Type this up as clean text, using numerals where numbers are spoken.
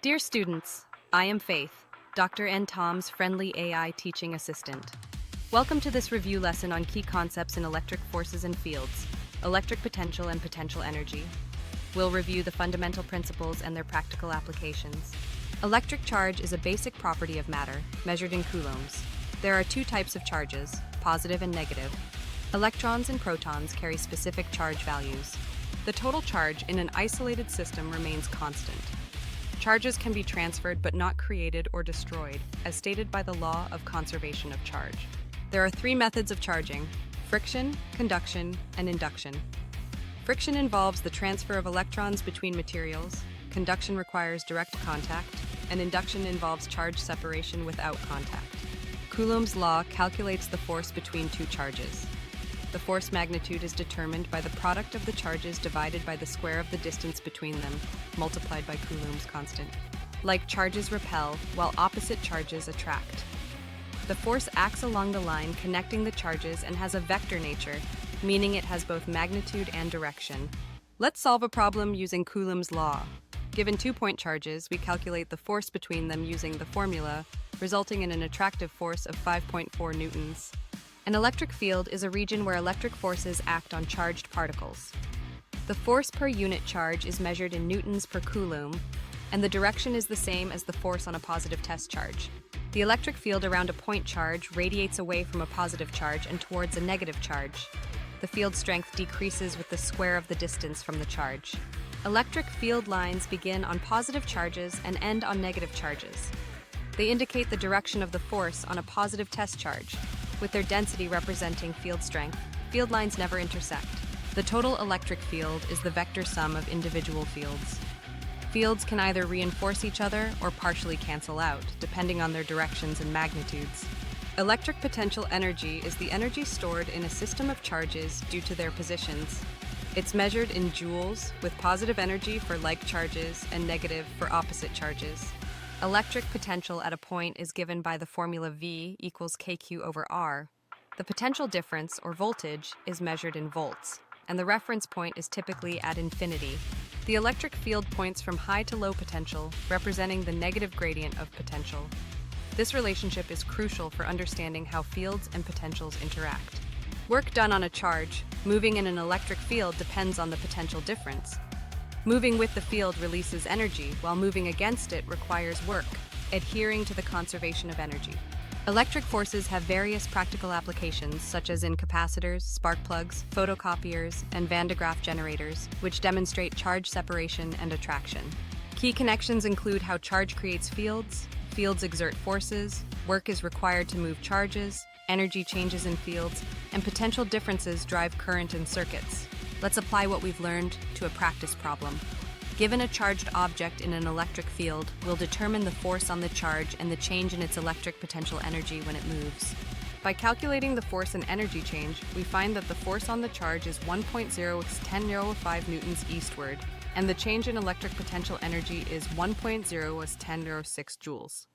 Dear students, I am Faith, Dr. N. Tom's friendly AI teaching assistant. Welcome to this review lesson on key concepts in electric forces and fields, electric potential and potential energy. We'll review the fundamental principles and their practical applications. Electric charge is a basic property of matter, measured in coulombs. There are two types of charges, positive and negative. Electrons and protons carry specific charge values. The total charge in an isolated system remains constant. Charges can be transferred but not created or destroyed, as stated by the law of conservation of charge. There are three methods of charging: friction, conduction, and induction. Friction involves the transfer of electrons between materials, conduction requires direct contact, and induction involves charge separation without contact. Coulomb's law calculates the force between two charges. The force magnitude is determined by the product of the charges divided by the square of the distance between them, multiplied by Coulomb's constant. Like charges repel, while opposite charges attract. The force acts along the line connecting the charges and has a vector nature, meaning it has both magnitude and direction. Let's solve a problem using Coulomb's law. Given 2-point charges, we calculate the force between them using the formula, resulting in an attractive force of 5.4 newtons. An electric field is a region where electric forces act on charged particles. The force per unit charge is measured in newtons per coulomb, and the direction is the same as the force on a positive test charge. The electric field around a point charge radiates away from a positive charge and towards a negative charge. The field strength decreases with the square of the distance from the charge. Electric field lines begin on positive charges and end on negative charges. They indicate the direction of the force on a positive test charge, with their density representing field strength. Field lines never intersect. The total electric field is the vector sum of individual fields. Fields can either reinforce each other or partially cancel out, depending on their directions and magnitudes. Electric potential energy is the energy stored in a system of charges due to their positions. It's measured in joules, with positive energy for like charges and negative for opposite charges. Electric potential at a point is given by the formula V equals kq over R. The potential difference, or voltage, is measured in volts, and the reference point is typically at infinity. The electric field points from high to low potential, representing the negative gradient of potential. This relationship is crucial for understanding how fields and potentials interact. Work done on a charge, moving in an electric field, depends on the potential difference. Moving with the field releases energy, while moving against it requires work, adhering to the conservation of energy. Electric forces have various practical applications, such as in capacitors, spark plugs, photocopiers, and Van de Graaff generators, which demonstrate charge separation and attraction. Key connections include how charge creates fields, fields exert forces, work is required to move charges, energy changes in fields, and potential differences drive current in circuits. Let's apply what we've learned to a practice problem. Given a charged object in an electric field, we'll determine the force on the charge and the change in its electric potential energy when it moves. By calculating the force and energy change, we find that the force on the charge is 1.0 x 10⁻⁵ newtons eastward, and the change in electric potential energy is 1.0 x 10⁻⁶ joules.